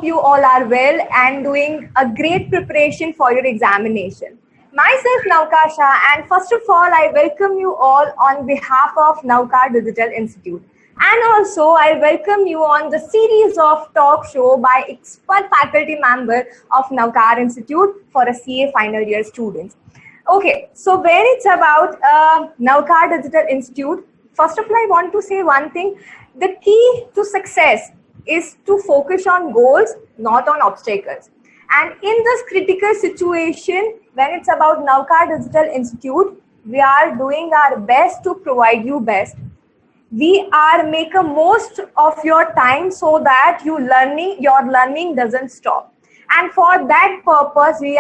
hope you all are well and doing a great preparation for your examination. Myself, Naukasha, and first of all, I welcome you all on behalf of Naukar Digital Institute. And also, I welcome you on the series of talk show by expert faculty member of Naukar Institute for a CA final year students. Okay, so when it's about Naukar Digital Institute, first of all, I want to say one thing. The key to success is to focus on goals, not on obstacles. And in this critical situation, when it's about Naukar Digital Institute, we are doing our best to provide you best. We are make a most of your time so that your learning doesn't stop. And for that purpose, we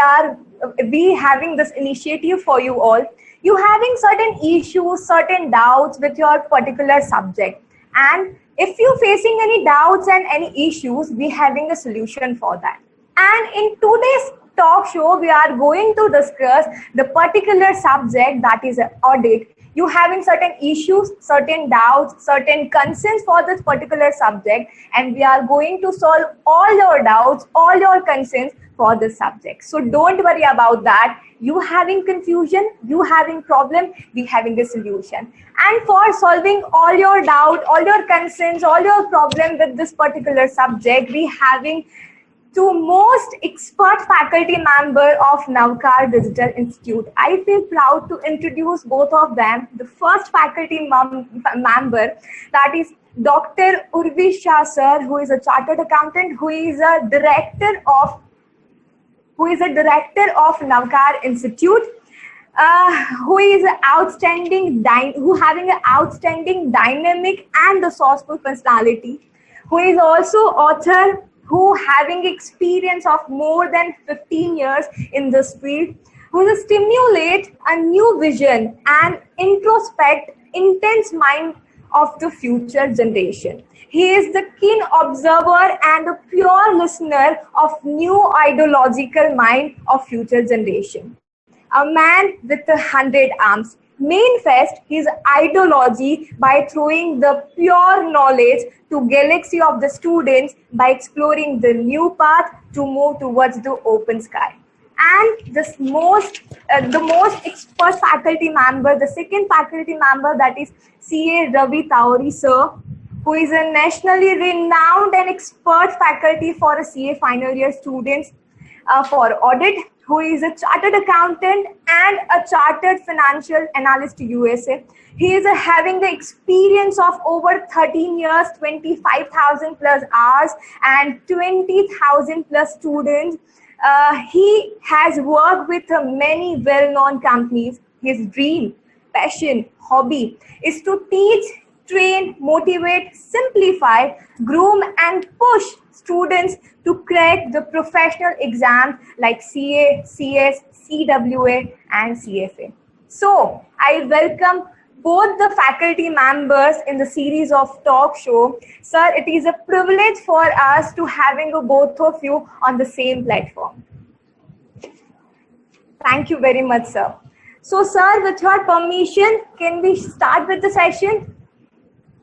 having this initiative for you all. You having certain issues, certain doubts with your particular subject. And if you're facing any doubts and any issues, we having a solution for that. And in today's talk show, we are going to discuss the particular subject that is audit. You having certain issues, certain doubts, certain concerns for this particular subject, and we are going to solve all your doubts, all your concerns for this subject. So don't worry about that. You having confusion, you having problem, we having a solution. And for solving all your doubt, all your concerns, all your problem with this particular subject, we having two most expert faculty member of Naukar Digital Institute. I feel proud to introduce both of them. The first faculty member, that is Dr. Urvi Shah sir, who is a chartered accountant, who is a director of Naukar Institute, who is having an outstanding dynamic and resourceful personality, who is also author, who having experience of more than 15 years in this field, who will stimulate a new vision and introspect intense mind of the future generation. He is the keen observer and a pure listener of new ideological mind of future generation. A man with 100 arms manifest his ideology by throwing the pure knowledge to galaxy of the students by exploring the new path to move towards the open sky. And the most expert faculty member, the second faculty member, that is CA Ravi Tauri sir, who is a nationally renowned and expert faculty for a CA final year students for audit, who is a chartered accountant and a chartered financial analyst USA. He is having the experience of over 13 years, 25,000 plus hours and 20,000 plus students. He has worked with many well-known companies. His dream, passion, hobby is to teach, train, motivate, simplify, groom and push students to crack the professional exams like CA, CS, CWA and CFA. So I welcome both the faculty members in the series of talk show. Sir, it is a privilege for us to having both of you on the same platform. Thank you very much, sir. So sir, with your permission, can we start with the session?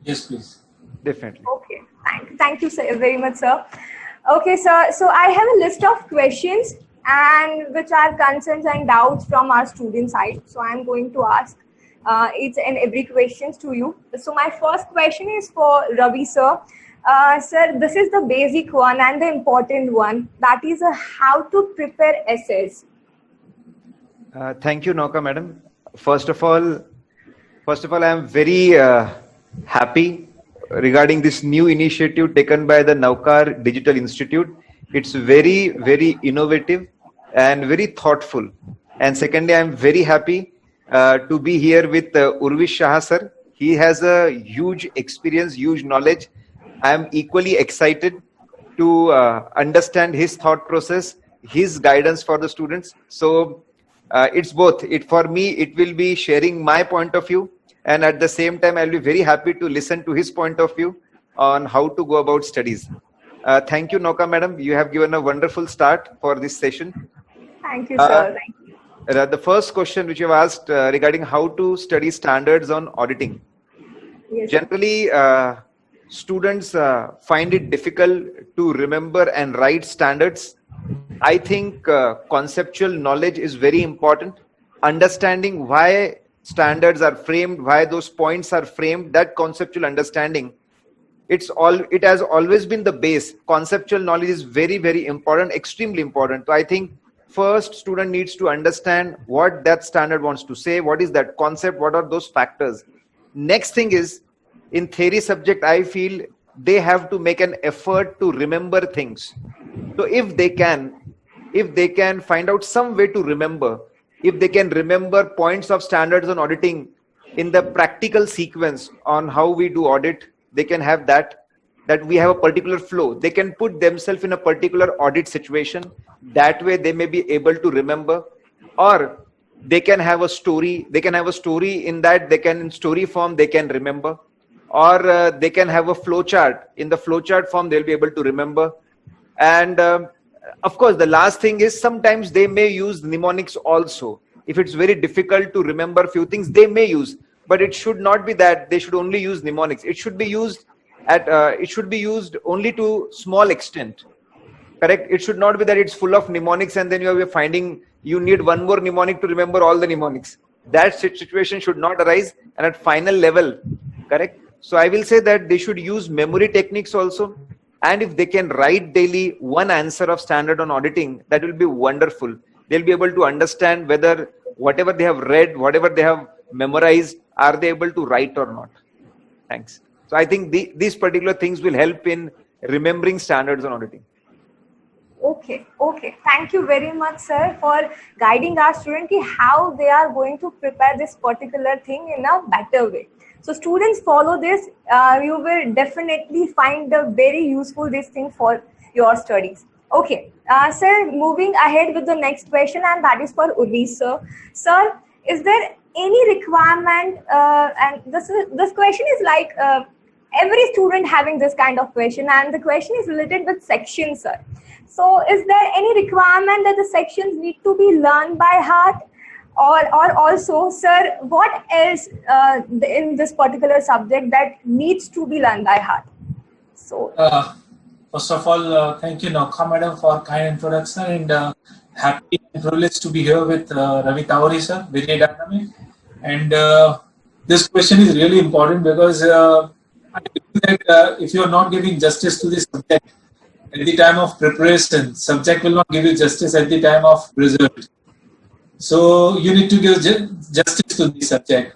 Yes, please. Definitely. Okay, thank you sir, very much, sir. Okay, sir. So I have a list of questions and which are concerns and doubts from our student side. So I'm going to ask each and every questions to you. So my first question is for Ravi sir. Sir, this is the basic one and the important one. That is how to prepare essays. Thank you, Nauka madam. First of all, I am very happy regarding this new initiative taken by the Naukar Digital Institute. It's very, very innovative and very thoughtful. And secondly, I'm very happy to be here with Urvi Shah sir. He has a huge experience, huge knowledge. I'm equally excited to understand his thought process, his guidance for the students. So it's both. For me, it will be sharing my point of view, and at the same time, I'll be very happy to listen to his point of view on how to go about studies. Thank you, Nauka madam. You have given a wonderful start for this session. Thank you, sir. Thank you. The first question which you have asked regarding how to study standards on auditing. Yes. Generally, students find it difficult to remember and write standards. I think conceptual knowledge is very important. Understanding why standards are framed, why those points are framed, that conceptual understanding, it has always been the base. Conceptual knowledge is very, very important, extremely important. So I think first student needs to understand what that standard wants to say, what is that concept, what are those factors. Next thing is, in theory subject, I feel they have to make an effort to remember things. So if they can find out some way to remember, if they can remember points of standards on auditing in the practical sequence on how we do audit, they can have that we have a particular flow. They can put themselves in a particular audit situation. That way they may be able to remember. Or they can have a story. They can have a story in that in story form they can remember. Or they can have a flow chart. In the flow chart form they'll be able to remember. And of course, the last thing is sometimes they may use mnemonics also. If it's very difficult to remember few things, they may use. But it should not be that they should only use mnemonics. It should be used only to small extent. Correct? It should not be that it's full of mnemonics and then you need one more mnemonic to remember all the mnemonics. That situation should not arise, and at final level, correct? So I will say that they should use memory techniques also. And if they can write daily one answer of standard on auditing, that will be wonderful. They'll be able to understand whether whatever they have read, whatever they have memorized, are they able to write or not. Thanks. So I think these particular things will help in remembering standards on auditing. Okay. Thank you very much, sir, for guiding our students how they are going to prepare this particular thing in a better way. So students follow this, you will definitely find a very useful this thing for your studies. Okay, sir, moving ahead with the next question, and that is for Urvi, sir. Sir, is there any requirement, and this question is like every student having this kind of question, and the question is related with sections, sir. So is there any requirement that the sections need to be learned by heart? Or also, sir, what else in this particular subject that needs to be learned by heart? So, first of all, thank you, Nauka madam, for kind introduction, and happy and privileged to be here with Ravi Tawari sir, very dynamic. And this question is really important because I believe that if you are not giving justice to this subject at the time of preparation, subject will not give you justice at the time of result. So you need to give justice to the subject.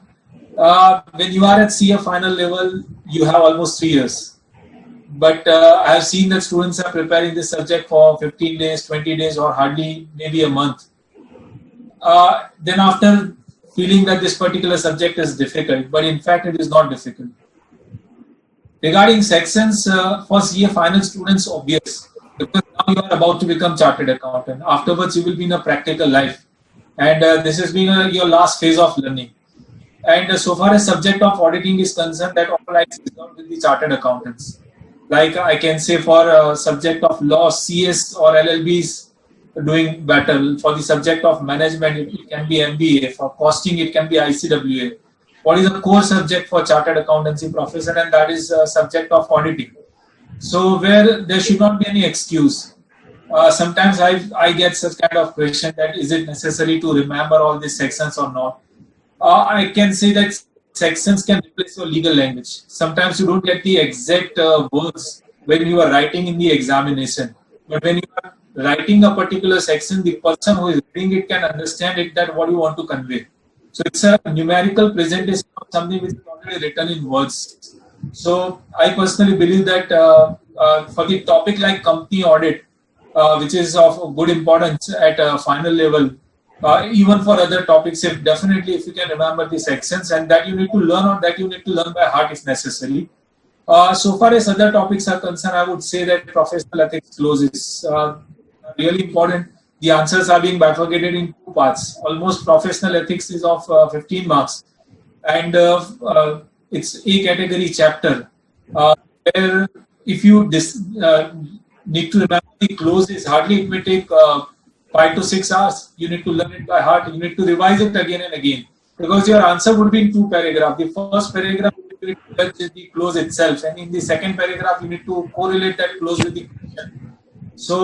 When you are at CA final level, you have almost 3 years. But I have seen that students are preparing this subject for 15 days, 20 days, or hardly maybe a month. Then after feeling that this particular subject is difficult, but in fact it is not difficult. Regarding sections, for CA final students, obvious. Because now you are about to become chartered accountant. Afterwards, you will be in a practical life. And this has been your last phase of learning. And so far as subject of auditing is concerned, that all lies is done with the chartered accountants. Like I can say for subject of law, CS or LLBs doing better. For the subject of management, it can be MBA. For costing, it can be ICWA. What is a core subject for chartered accountancy profession? And that is subject of auditing. So where there should not be any excuse. Sometimes I get such kind of question that is it necessary to remember all these sections or not? I can say that sections can replace your legal language. Sometimes you don't get the exact words when you are writing in the examination. But when you are writing a particular section, the person who is reading it can understand it that what you want to convey. So it's a numerical presentation of something which is already written in words. So I personally believe that for the topic like company audit, which is of good importance at a final level, even for other topics, if you can remember the sections and that you need to learn or that you need to learn by heart if necessary. So far as other topics are concerned, I would say that professional ethics clause is really important. The answers are being bifurcated in 2 parts. Almost professional ethics is of 15 marks. And it's a category chapter where if you need to remember the clauses, hardly it may take 5 to 6 hours. You need to learn it by heart. You need to revise it again and again because your answer would be in 2 paragraphs. The first paragraph would be you need to touch the clause itself, and in the second paragraph you need to correlate that clause with the question. So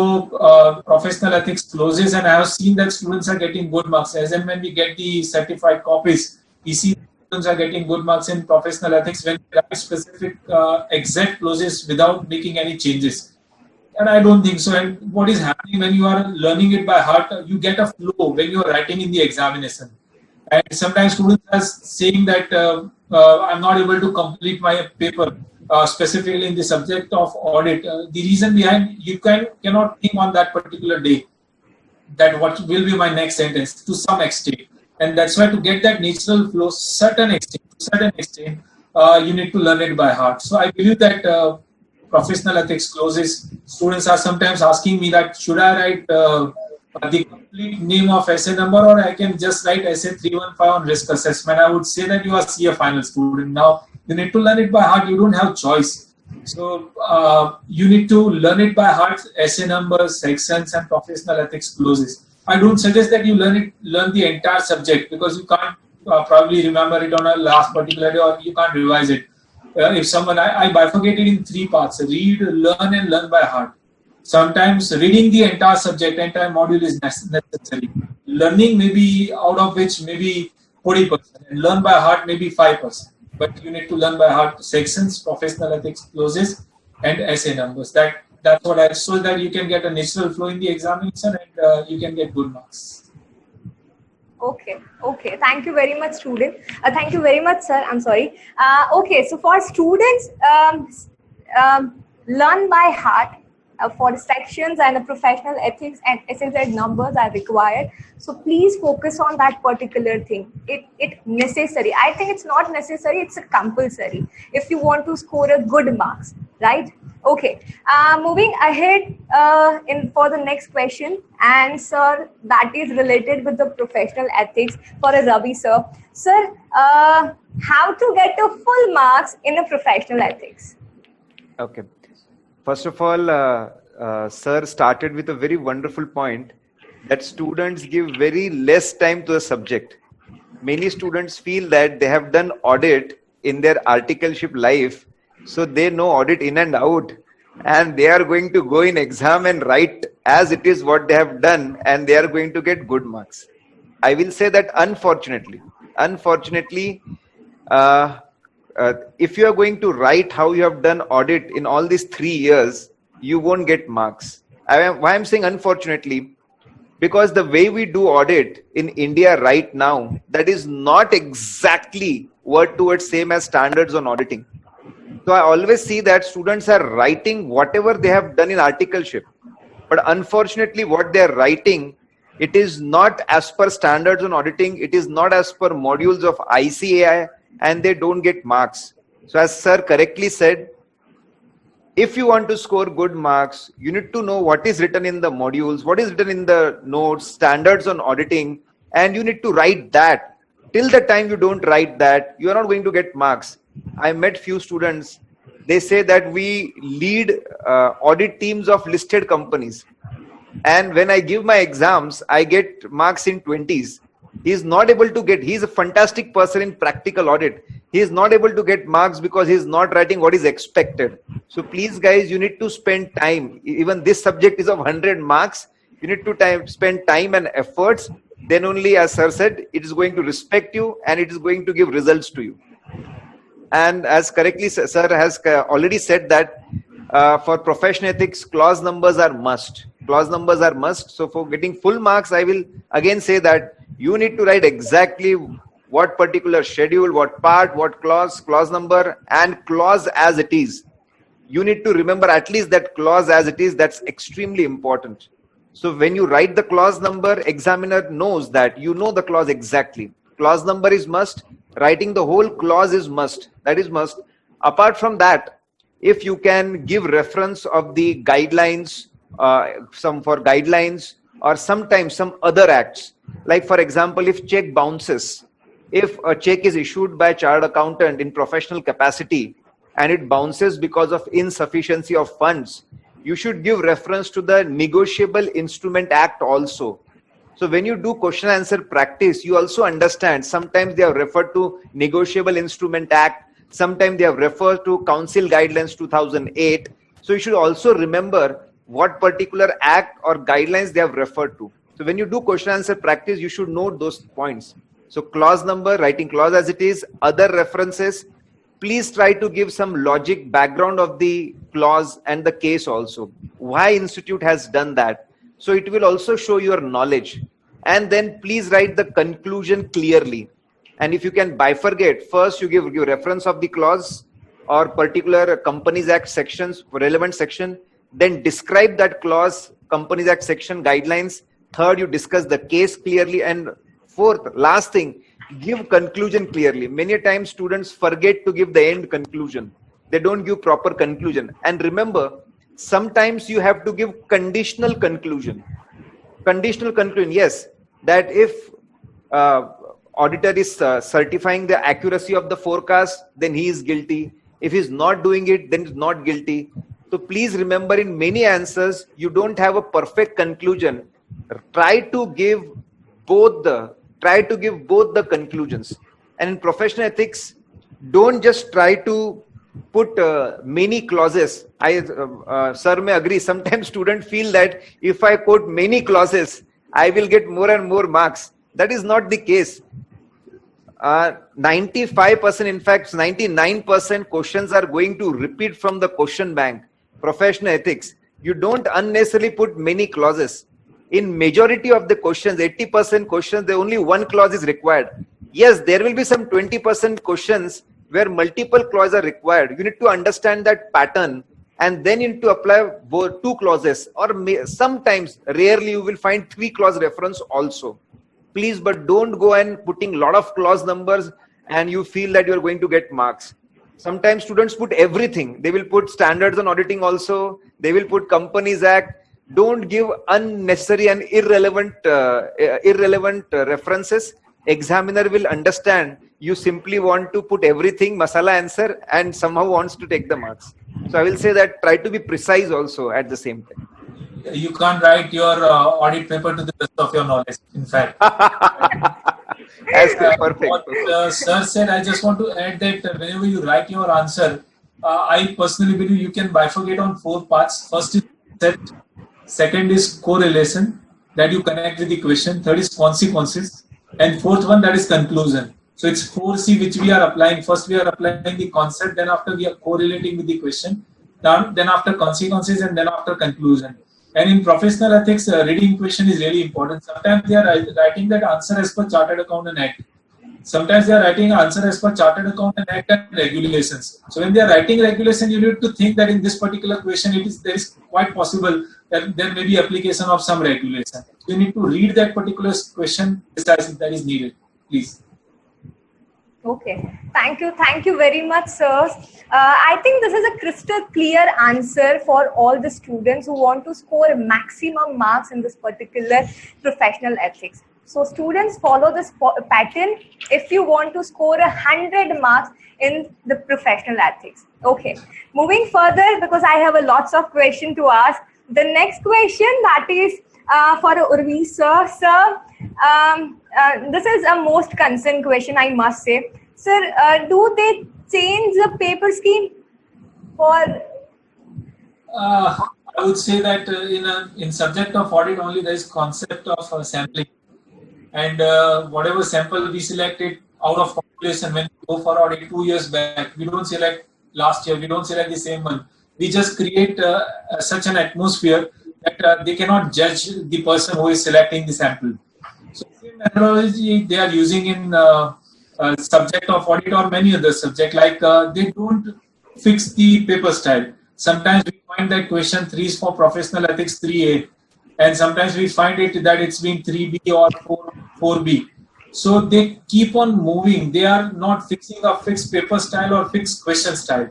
professional ethics clauses, and I have seen that students are getting good marks. As and when we get the certified copies, we see students are getting good marks in professional ethics when they write specific exact clauses without making any changes. And I don't think so. And what is happening when you are learning it by heart, you get a flow when you are writing in the examination. And sometimes students are saying that I'm not able to complete my paper, specifically in the subject of audit. The reason behind, you cannot think on that particular day that what will be my next sentence to some extent. And that's why to get that natural flow, certain extent, you need to learn it by heart. So I believe that professional ethics clauses, students are sometimes asking me that should I write the complete name of essay number, or I can just write essay 315 on risk assessment. I would say that you are CA final student. Now you need to learn it by heart. You don't have choice. So you need to learn it by heart, essay numbers, sections, and professional ethics clauses. I don't suggest that you learn the entire subject, because you can't probably remember it on a last particular day, or you can't revise it. If someone, I bifurcate it in 3 parts: read, learn, and learn by heart. Sometimes reading the entire subject, entire module is necessary. Learning maybe out of which maybe 40%, and learn by heart maybe 5%. But you need to learn by heart sections, professional ethics clauses, and essay numbers. That's what I, so that you can get a natural flow in the examination, and you can get good marks. Okay. Thank you very much, student. Thank you very much, sir. I'm sorry. Okay, so for students, learn by heart for sections and the professional ethics and SNZ numbers are required. So please focus on that particular thing. It necessary. I think it's not necessary. It's a compulsory if you want to score a good marks, right? Okay, moving ahead for the next question, and sir, that is related with the professional ethics for a Ravi sir. Sir, how to get a full marks in a professional ethics? Okay. First of all, sir started with a very wonderful point that students give very less time to the subject. Many students feel that they have done audit in their articleship life, so they know audit in and out, and they are going to go in exam and write as it is what they have done, and they are going to get good marks. I will say that unfortunately, if you are going to write how you have done audit in all these 3 years, you won't get marks. Why I'm saying unfortunately? Because the way we do audit in India right now, that is not exactly word towards same as standards on auditing. So I always see that students are writing whatever they have done in articleship. But unfortunately, what they are writing, it is not as per standards on auditing. It is not as per modules of ICAI, and they don't get marks. So as sir correctly said, if you want to score good marks, you need to know what is written in the modules, what is written in the notes, standards on auditing, and you need to write that. Till the time you don't write that, you are not going to get marks. I met few students, they say that we lead audit teams of listed companies. And when I give my exams, I get marks in 20s. He is not able to get, he is a fantastic person in practical audit. He is not able to get marks because he is not writing what is expected. So please guys, you need to spend time. Even this subject is of 100 marks. You need to spend time and efforts. Then only, as sir said, it is going to respect you and it is going to give results to you. And as correctly sir has already said that for professional ethics, clause numbers are must. Clause numbers are must. So for getting full marks, I will again say that you need to write exactly what particular schedule, what part, what clause number, and clause as it is. You need to remember at least that clause as it is. That's extremely important. So when you write the clause number, examiner knows that you know the clause exactly. Clause number is must. Writing the whole clause is must. That is must. Apart from that, if you can give reference of the guidelines, some for guidelines, or sometimes some other acts, like for example, if check bounces, if a check is issued by a chartered accountant in professional capacity and it bounces because of insufficiency of funds, you should give reference to the Negotiable Instrument Act also. So when you do question answer practice, you also understand sometimes they are referred to Negotiable Instrument Act, Sometimes they have referred to Council Guidelines 2008. So you should also remember what particular act or guidelines they have referred to. So when you do question answer practice, you should note those points. So clause number, writing clause as it is, other references. Please try to give some logic background of the clause and the case also. Why institute has done that. So it will also show your knowledge. And then please write the conclusion clearly. And if you can bifurcate, first you give reference of the clause or particular Companies Act sections, relevant section, then describe that clause, Companies Act section guidelines. Third, you discuss the case clearly. And fourth, last thing, give conclusion clearly. Many times students forget to give the end conclusion. They don't give proper conclusion. And remember, sometimes you have to give conditional conclusion. Conditional conclusion, yes, that if auditor is certifying the accuracy of the forecast, then he is guilty. If he's not doing it, then he's not guilty. So please remember, in many answers, you don't have a perfect conclusion. Try to give both the conclusions. And in professional ethics, don't just try to put many clauses. Sir may agree, sometimes students feel that if I quote many clauses, I will get more and more marks. That is not the case. 95%, in fact 99% questions are going to repeat from the question bank. Professional ethics, you don't unnecessarily put many clauses. In majority of the questions, 80% questions, the only one clause is required. Yes, there will be some 20% questions where multiple clauses are required. You need to understand that pattern, and then you need to apply both two clauses, or sometimes, rarely you will find 3 clause reference also. Please, but don't go and putting lot of clause numbers and you feel that you're going to get marks. Sometimes students put everything. They will put standards on auditing also. They will put Companies Act. Don't give unnecessary and irrelevant references. Examiner will understand you simply want to put everything, masala answer, and somehow wants to take the marks. So I will say that try to be precise also at the same time. You can't write your audit paper to the best of your knowledge, in fact. That's perfect. What sir said, I just want to add that whenever you write your answer, I personally believe you can bifurcate on 4 parts. First is concept, second is correlation, that you connect with the question, third is consequences, and fourth one, that is conclusion. So it's 4C which we are applying. First we are applying the concept, then after we are correlating with the question, then after consequences, and then after conclusion. And in professional ethics, reading question is really important. Sometimes they are writing that answer as per Chartered Accountant Act. Sometimes they are writing answer as per Chartered Accountant Act and regulations. So when they are writing regulation, you need to think that in this particular question, there is quite possible that there may be application of some regulation. You need to read that particular question precisely that is needed. Please. Okay, thank you very much, sir. I think this is a crystal clear answer for all the students who want to score maximum marks in this particular professional ethics. So students, follow this pattern if you want to score 100 marks in the professional ethics. Okay, moving further, because I have a lots of questions to ask. The next question, that is for Urvi sir. Sir, this is a most concerned question, I must say. Sir, do they change the paper scheme for? I would say that in subject of audit only there is concept of sampling, and whatever sample we selected out of population when we go for audit 2 years back, we don't select last year, we don't select the same one. We just create such an atmosphere that they cannot judge the person who is selecting the sample. So same methodology they are using in subject of audit or many other subject, like they don't fix the paper style. Sometimes we find that question 3 is for professional ethics 3A, and sometimes we find it that it's been 3B or 4B. So they keep on moving. They are not fixing a fixed paper style or fixed question style,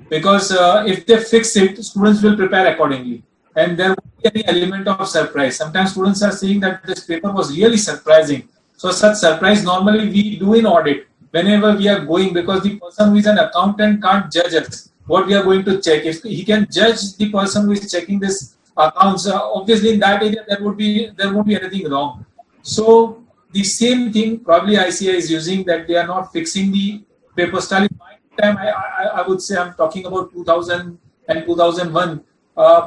because if they fix it, students will prepare accordingly, and there won't be any element of surprise. Sometimes students are saying that this paper was really surprising. So such surprise normally we do in audit whenever we are going, because the person who is an accountant can't judge us what we are going to check. If he can judge the person who is checking this accounts, obviously in that area there won't be anything wrong. So the same thing probably ICAI is using, that they are not fixing the paper style. It might time, I would say I'm talking about 2000 and 2001.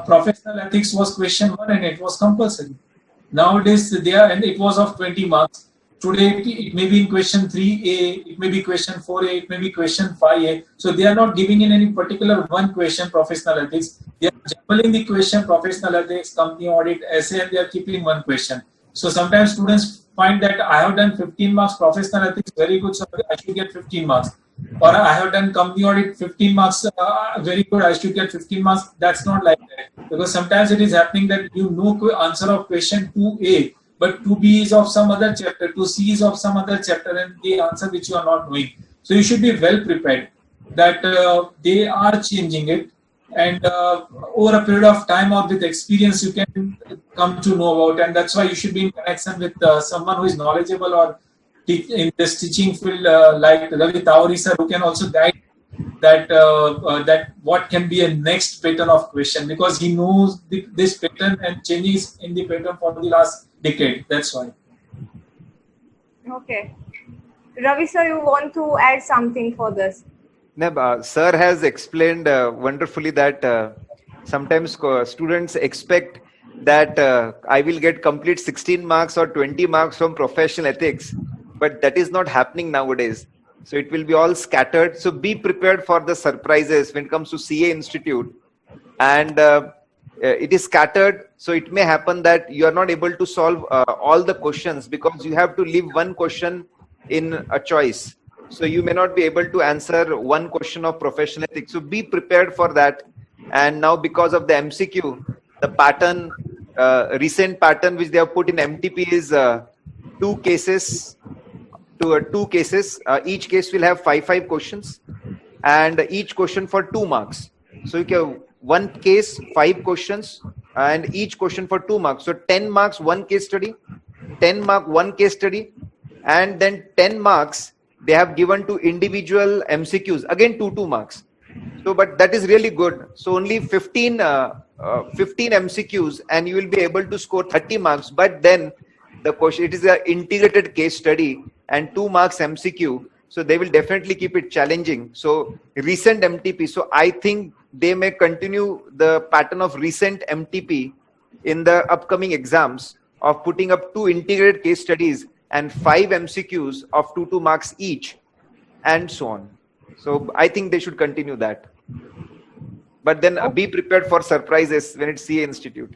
Professional ethics was question 1 and it was compulsory. Nowadays, and it was of 20 marks. Today, it may be in question 3A, it may be question 4A, it may be question 5A. So they are not giving in any particular one question, professional ethics. They are jumbling the question, professional ethics, company audit, essay, and they are keeping one question. So sometimes students find that I have done 15 marks professional ethics, very good, so I should get 15 marks. Or I have done company audit, 15 marks, very good, I should get 15 marks. That's not like that. Because sometimes it is happening that you know answer of question 2A, but 2B is of some other chapter, 2C is of some other chapter, and the answer which you are not knowing. So you should be well prepared that they are changing it, and over a period of time or with experience you can come to know about, and that's why you should be in connection with someone who is knowledgeable or in this teaching field like Ravi Tawari sir, who can also guide that that what can be a next pattern of question, because he knows this pattern and changes in the pattern for the last decade. That's why. Okay. Ravi sir, you want to add something for this? No, sir has explained wonderfully that sometimes students expect that I will get complete 16 marks or 20 marks from professional ethics, but that is not happening nowadays. So it will be all scattered. So be prepared for the surprises when it comes to CA Institute. And it is scattered. So it may happen that you are not able to solve all the questions because you have to leave one question in a choice. So you may not be able to answer one question of professional ethics. So be prepared for that. And now because of the MCQ, the pattern, recent pattern which they have put in MTP is 2 cases. Each case will have 5 questions, and each question for 2 marks. So you can one case 5 questions, and each question for 2 marks. So 10 marks 1 case study, 10 mark 1 case study, and then 10 marks they have given to individual MCQs, again 2 marks. So but that is really good. So only 15 MCQs and you will be able to score 30 marks. But then the question, it is an integrated case study and 2 marks MCQ. So they will definitely keep it challenging. So recent MTP. So I think they may continue the pattern of recent MTP in the upcoming exams of putting up 2 integrated case studies and 5 MCQs of 2 marks each, and so on. So I think they should continue that. But then be prepared for surprises when it's CA Institute.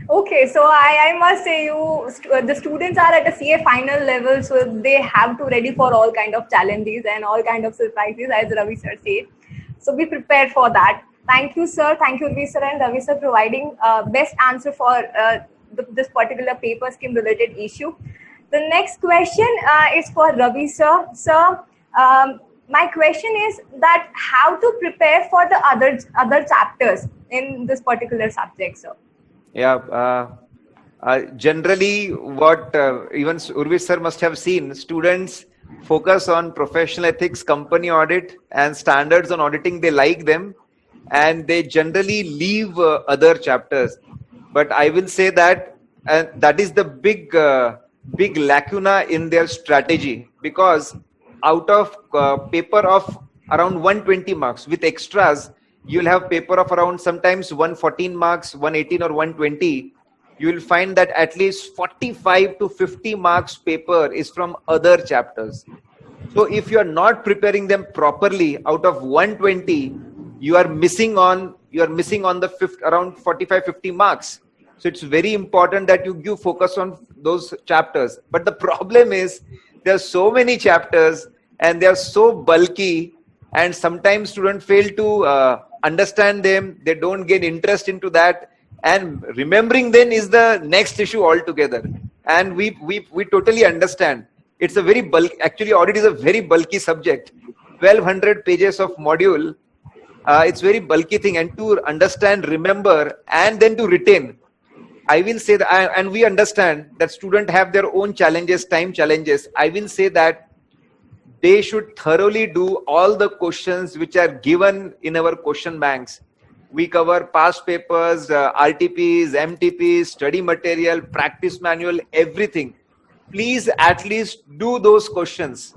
Okay, so I must say the students are at a CA final level, so they have to ready for all kind of challenges and all kind of surprises, as Ravi sir said. So be prepared for that. Thank you, sir. Thank you, Ravi sir and Ravi sir, providing best answer for this particular paper scheme related issue. The next question is for Ravi sir. Sir, my question is that how to prepare for the other chapters in this particular subject, sir? Yeah, generally what even Urvi sir must have seen, students focus on professional ethics, company audit and standards on auditing. They like them and they generally leave other chapters. But I will say that that is the big lacuna in their strategy, because out of paper of around 120 marks with extras, you'll have paper of around sometimes 114 marks, 118 or 120. You will find that at least 45 to 50 marks paper is from other chapters. So if you are not preparing them properly, out of 120, you are missing on the around 45-50 marks. So it's very important that you give focus on those chapters. But the problem is there are so many chapters and they are so bulky, and sometimes students fail to understand them. They don't get interest into that, and remembering then is the next issue altogether. And we totally understand. It's a very bulky, actually audit is a very bulky subject. 1200 pages of module. It's very bulky thing, and to understand, remember, and then to retain. I will say that, and we understand that students have their own challenges, time challenges. I will say that they should thoroughly do all the questions which are given in our question banks. We cover past papers, RTPs, MTPs, study material, practice manual, everything. Please at least do those questions.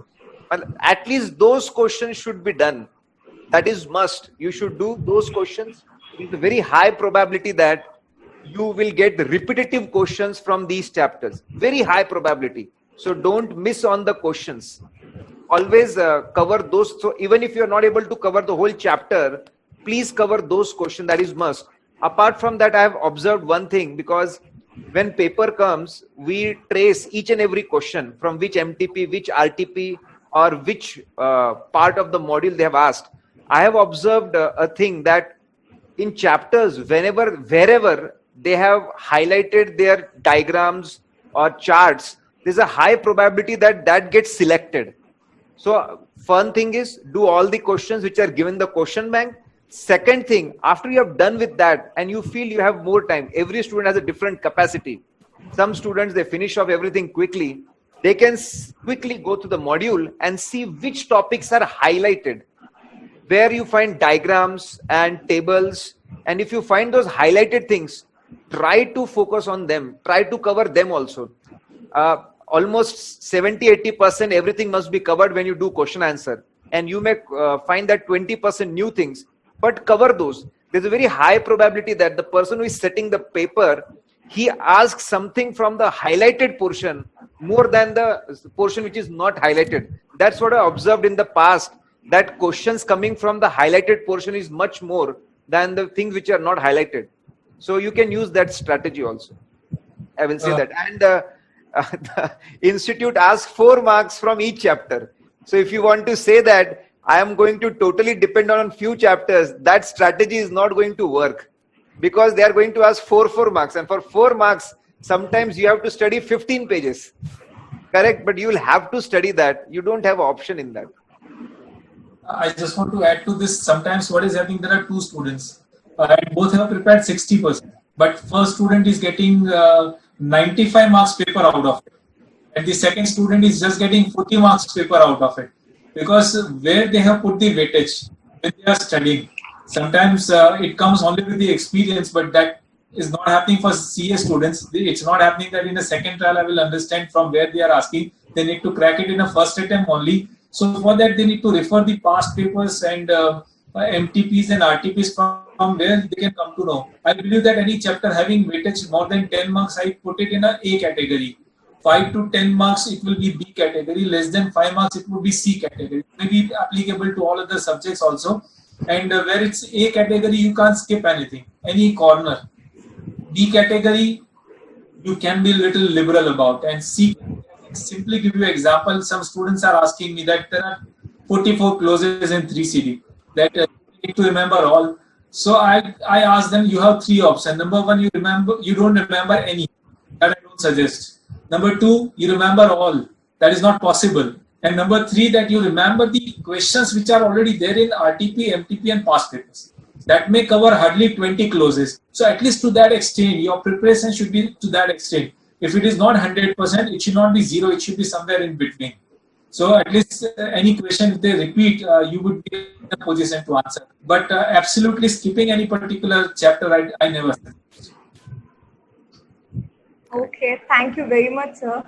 Well, at least those questions should be done. That is must. You should do those questions. With a very high probability that you will get repetitive questions from these chapters. Very high probability. So don't miss on the questions. Always cover those. So even if you're not able to cover the whole chapter, please cover those questions. That is must. Apart from that, I have observed one thing, because when paper comes, we trace each and every question from which MTP, which RTP, or which part of the module they have asked. I have observed a thing that in chapters, wherever they have highlighted their diagrams or charts, there's a high probability that that gets selected. So fun thing is, do all the questions which are given the question bank. Second thing, after you have done with that and you feel you have more time, every student has a different capacity. Some students, they finish off everything quickly. They can quickly go to the module and see which topics are highlighted, where you find diagrams and tables. And if you find those highlighted things, try to focus on them, try to cover them also. Almost 70-80% everything must be covered when you do question answer, and you may find that 20% new things, but cover those. There's a very high probability that the person who is setting the paper, he asks something from the highlighted portion more than the portion which is not highlighted. That's what I observed in the past, that questions coming from the highlighted portion is much more than the things which are not highlighted. So you can use that strategy also. I will say that. And the institute asks 4 marks from each chapter. So if you want to say that I am going to totally depend on few chapters, that strategy is not going to work, because they are going to ask 4 marks, and for 4 marks sometimes you have to study 15 pages. Correct? But you will have to study that. You don't have option in that. I just want to add to this. Sometimes what is happening, there are 2 students and both have prepared 60%, but first student is getting 95 marks paper out of it, and the second student is just getting 40 marks paper out of it, because where they have put the weightage when they are studying. Sometimes it comes only with the experience, but that is not happening for CA students. It's not happening that in a second trial I will understand from where they are asking. They need to crack it in a first attempt only. So for that, they need to refer the past papers and MTPs and RTPs from where they can come to know. I believe that any chapter having weightage more than 10 marks, I put it in a A category. 5 to 10 marks, it will be B category. Less than 5 marks, it will be C category. It may be applicable to all other subjects also. And where it's A category, you can't skip anything, any corner. B category, you can be a little liberal about. And C category, simply give you an example. Some students are asking me that there are 44 clauses in 3CD that you need to remember all. So I ask them, you have 3 options. Number 1, you don't remember any. That I don't suggest. Number 2, you remember all. That is not possible. And number 3, that you remember the questions which are already there in RTP, MTP and past papers. That may cover hardly 20 clauses. So at least to that extent, your preparation should be to that extent. If it is not 100%, it should not be 0. It should be somewhere in between. So at least any question if they repeat, you would be in a position to answer. But absolutely skipping any particular chapter, I never suggest. Okay, thank you very much, sir.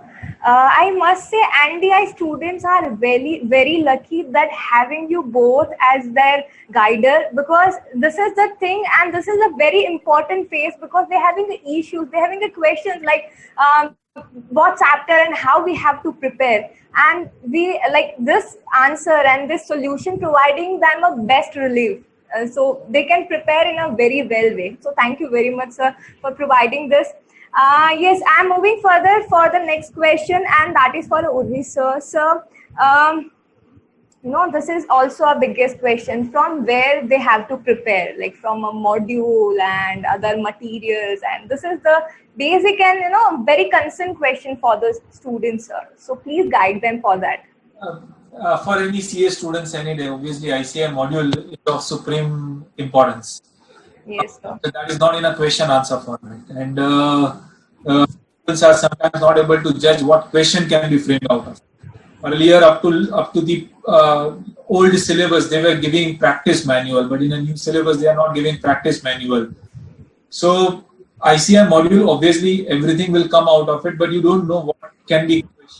I must say, NDI students are very, very lucky that having you both as their guider, because this is the thing, and this is a very important phase, because they're having the issues, they're having the questions like what chapter and how we have to prepare. And we like this answer and this solution providing them a best relief. So they can prepare in a very well way. So thank you very much, sir, for providing this. Yes, I'm moving further for the next question, and that is for Urvi sir. Sir, this is also a biggest question, from where they have to prepare, like from a module and other materials, and this is the basic and very concerned question for the students, sir. So please guide them for that. For any CA students any day, obviously ICA module is of supreme importance. Yes, sir. That is not in a question answer format, and students are sometimes not able to judge what question can be framed out of. Earlier, up to the old syllabus, they were giving practice manual, but in a new syllabus, they are not giving practice manual. So ICA module, obviously everything will come out of it, but you don't know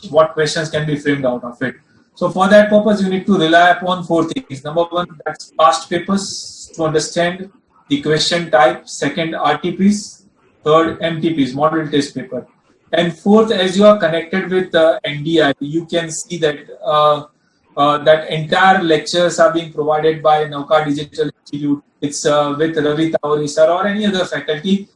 what questions can be framed out of it. So for that purpose, you need to rely upon four things. Number one, that's past papers to understand the question type. Second, RTPs. Third, MTPs, model test paper. And fourth, as you are connected with NDI, you can see that that entire lectures are being provided by Naukar Digital Institute. It's with Ravi Tawari sir or any other faculty.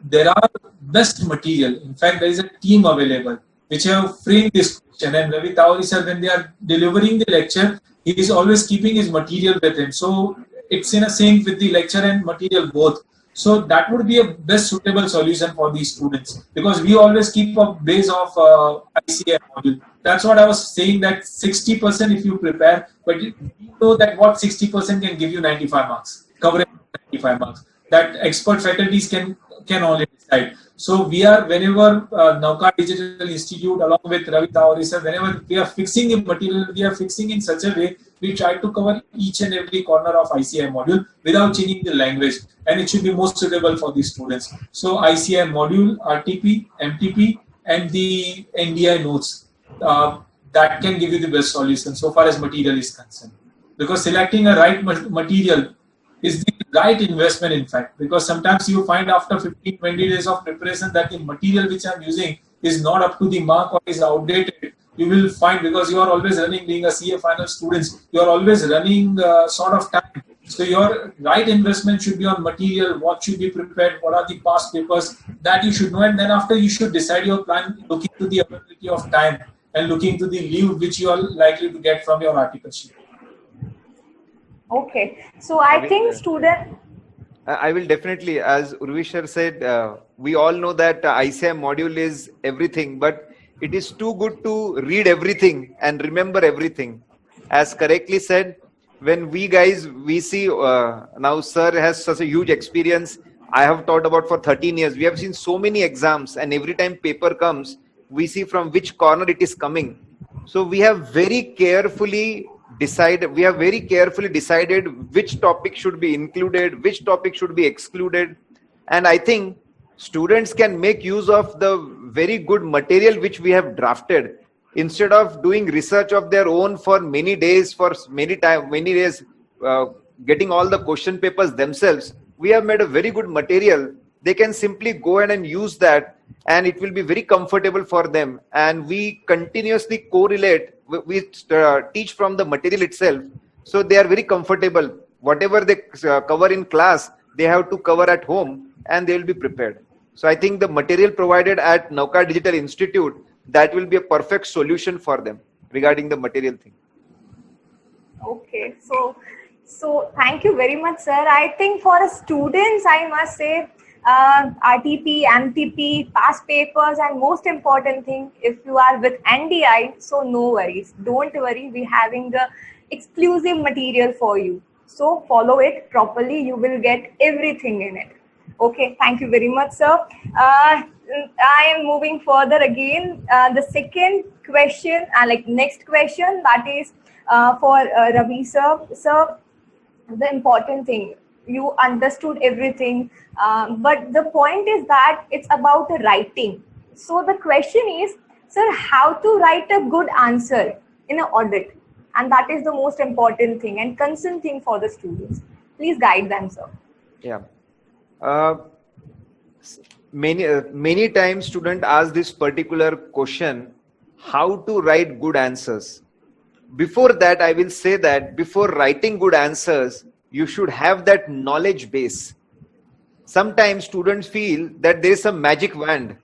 There are best material. In fact, there is a team available which have framed this question. And Ravi Tawari sir, when they are delivering the lecture, he is always keeping his material with him. So it's in a sync with the lecture and material both. So that would be a best suitable solution for these students, because we always keep a base of ICI module. That's what I was saying, that 60% if you prepare, but you know that what 60% can give you 95 marks, covering 95 marks. That expert faculties can only decide. So we are, whenever Naukar Digital Institute along with Ravi Tawari sir, whenever we are fixing the material, we are fixing in such a way, we try to cover each and every corner of ICI module without changing the language, and it should be most suitable for the students. So ICI module, RTP, MTP, and the NDI notes, that can give you the best solution so far as material is concerned. Because selecting a right material is the right investment, in fact, because sometimes you find after 15-20 days of preparation that the material which I'm using is not up to the mark or is outdated. You will find, because you are always running, being a CA final students, you are always running sort of time. So your right investment should be on material, what should be prepared, what are the past papers, that you should know, and then after you should decide your plan, looking to the availability of time and looking to the leave which you are likely to get from your article sheet. Okay, so I think student. I will definitely, as Urvishar said, we all know that ICI module is everything, but it is too good to read everything and remember everything. As correctly said, when we see now sir has such a huge experience. I have taught about for 13 years. We have seen so many exams, and every time paper comes, we see from which corner it is coming. So we have very carefully decided which topic should be included, which topic should be excluded. And I think students can make use of the very good material which we have drafted, instead of doing research of their own for many days, getting all the question papers themselves. We have made a very good material. They can simply go ahead and use that, and it will be very comfortable for them. And we continuously correlate, we teach from the material itself, so they are very comfortable. Whatever they cover in class, they have to cover at home, and they will be prepared. So I think the material provided at Naukar Digital Institute, that will be a perfect solution for them regarding the material thing. Okay, so thank you very much, sir. I think for students, I must say, RTP, MTP, past papers, and most important thing, if you are with NDI, so no worries. Don't worry, we're having the exclusive material for you. So follow it properly, you will get everything in it. Okay, thank you very much, sir. I am moving further again. The second question, next question, that is for Ravi sir. Sir, the important thing, you understood everything, but the point is that it's about the writing. So the question is, sir, how to write a good answer in an audit? And that is the most important thing and concern thing for the students. Please guide them, sir. Yeah. Many times students ask this particular question, how to write good answers. Before that, I will say that before writing good answers, you should have that knowledge base. Sometimes students feel that there is some magic wand.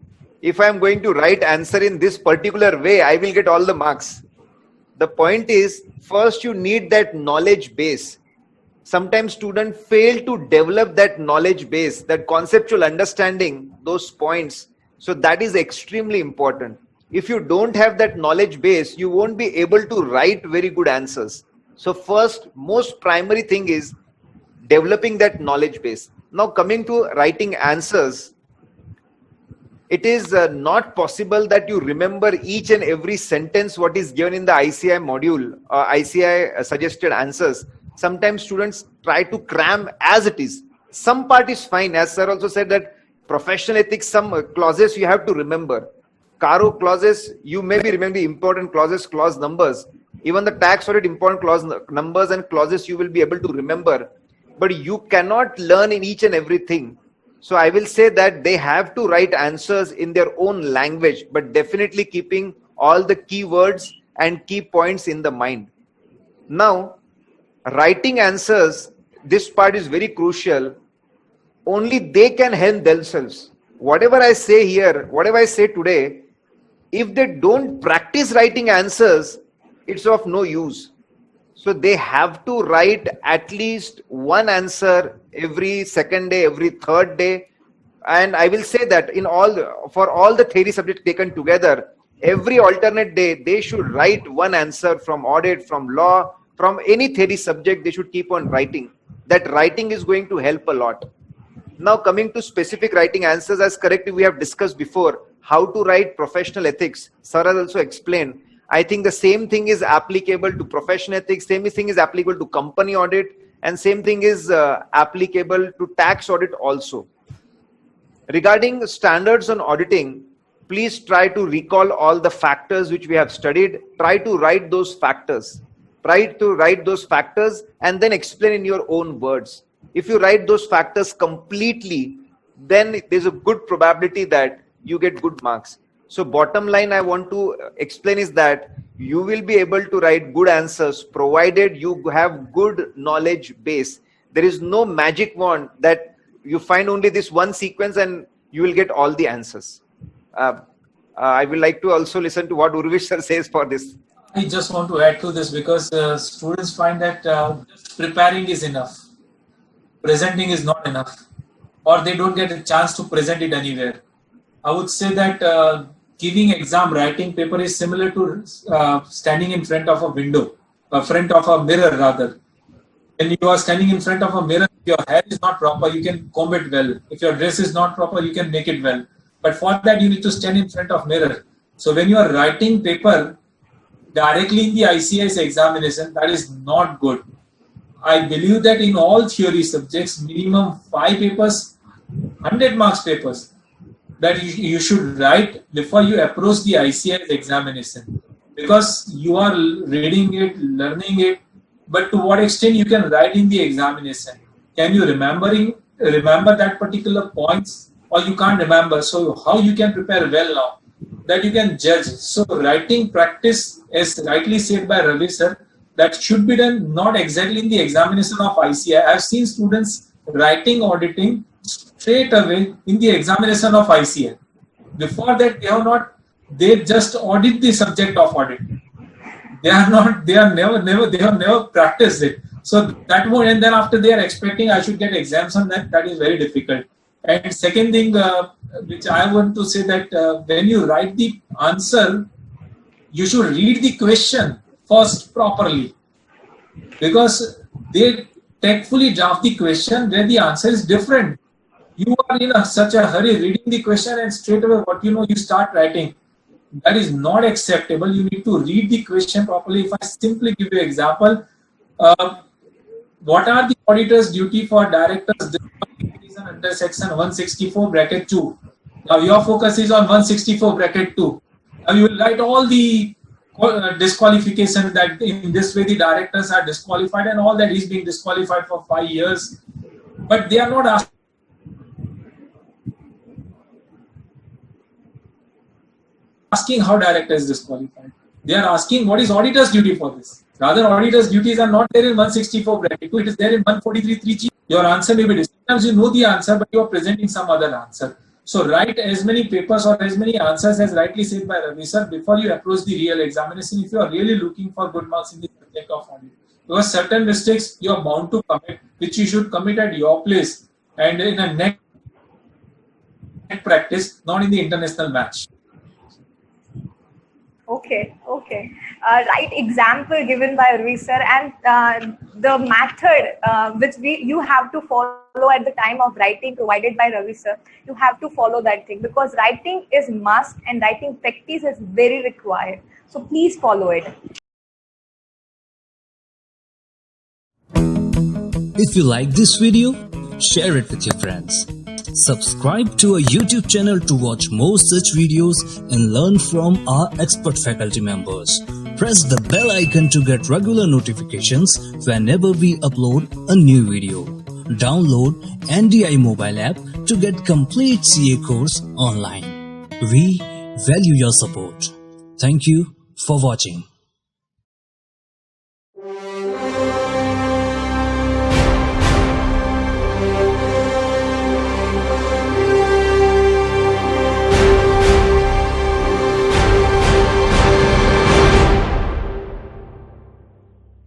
If I am going to write answer in this particular way, I will get all the marks. The point is, first you need that knowledge base. Sometimes students fail to develop that knowledge base, that conceptual understanding, those points. So that is extremely important. If you don't have that knowledge base, you won't be able to write very good answers. So first, most primary thing is developing that knowledge base. Now coming to writing answers, it is not possible that you remember each and every sentence what is given in the ICI module, ICI suggested answers. Sometimes students try to cram as it is. Some part is fine, as sir also said that professional ethics, some clauses you have to remember. Caro clauses, you may be remembering important clauses, clause numbers, Even the tax audit important clause numbers and clauses you will be able to remember, but you cannot learn in each and everything. So I will say that they have to write answers in their own language, but definitely keeping all the keywords and key points in the mind. Now, writing answers, this part is very crucial. Only they can help themselves. Whatever I say here, whatever I say today, if they don't practice writing answers, it's of no use. So they have to write at least one answer every second day, every third day. And I will say that for all the theory subjects taken together, every alternate day, they should write one answer from audit, from law, from any theory subject. They should keep on writing. That writing is going to help a lot. Now coming to specific writing answers, as correctly we have discussed before, how to write professional ethics. Sir has also explained. I think the same thing is applicable to professional ethics, same thing is applicable to company audit, and same thing is applicable to tax audit also. Regarding standards on auditing, please try to recall all the factors which we have studied. Try to write those factors. Try to write those factors and then explain in your own words. If you write those factors completely, then there's a good probability that you get good marks. So bottom line I want to explain is that you will be able to write good answers provided you have good knowledge base. There is no magic wand that you find only this one sequence and you will get all the answers. I will like to also listen to what Urvish sir says for this. I just want to add to this because students find that just preparing is enough. Presenting is not enough, or they don't get a chance to present it anywhere. I would say that giving exam writing paper is similar to standing in front of a window, front of a mirror rather. When you are standing in front of a mirror, if your hair is not proper, you can comb it well. If your dress is not proper, you can make it well. But for that, you need to stand in front of mirror. So when you are writing paper directly in the ICAS examination, that is not good. I believe that in all theory subjects, minimum 5 papers, 100 marks papers, that you should write before you approach the ICAS examination. Because you are reading it, learning it, but to what extent you can write in the examination? Can you remember that particular points, or you can't remember? So how you can prepare well now? That you can judge. So writing practice, as rightly said by Ravi sir, that should be done not exactly in the examination of ICAI. I've seen students writing auditing straight away in the examination of ICAI. Before that, they just audit the subject of audit. They have never practiced it. So that one, and then after they are expecting I should get exams on that is very difficult. And second thing, which I want to say that when you write the answer, you should read the question first properly, because they tactfully draft the question where the answer is different. You are in such a hurry reading the question and straight away you start writing. That is not acceptable. You need to read the question properly. If I simply give you an example, what are the auditor's duty for directors under section 164 bracket 2? Now your focus is on 164 bracket 2. Now you will write all the disqualification that in this way the directors are disqualified and all that is being disqualified for 5 years. But they are not asking how director is disqualified. They are asking what is auditor's duty for this. Rather, auditor's duties are not there in 164 bracket 2, it is there in 143(3)(g). Your answer may be different. Sometimes you know the answer, but you are presenting some other answer. So write as many papers or as many answers as rightly said by Ravi sir before you approach the real examination if you are really looking for good marks in the subject of audit. Because certain mistakes you are bound to commit, which you should commit at your place and in a net practice, not in the international match. Okay. Right example given by Ravi sir, and the method which you have to follow at the time of writing provided by Ravi sir, you have to follow that thing because writing is must and writing practice is very required. So please follow it. If you like this video, share it with your friends. Subscribe to our YouTube channel to watch more such videos and learn from our expert faculty members. press the bell icon to get regular notifications whenever we upload a new video. Download NDI mobile app to get complete CA course online. We value your support. Thank you for watching.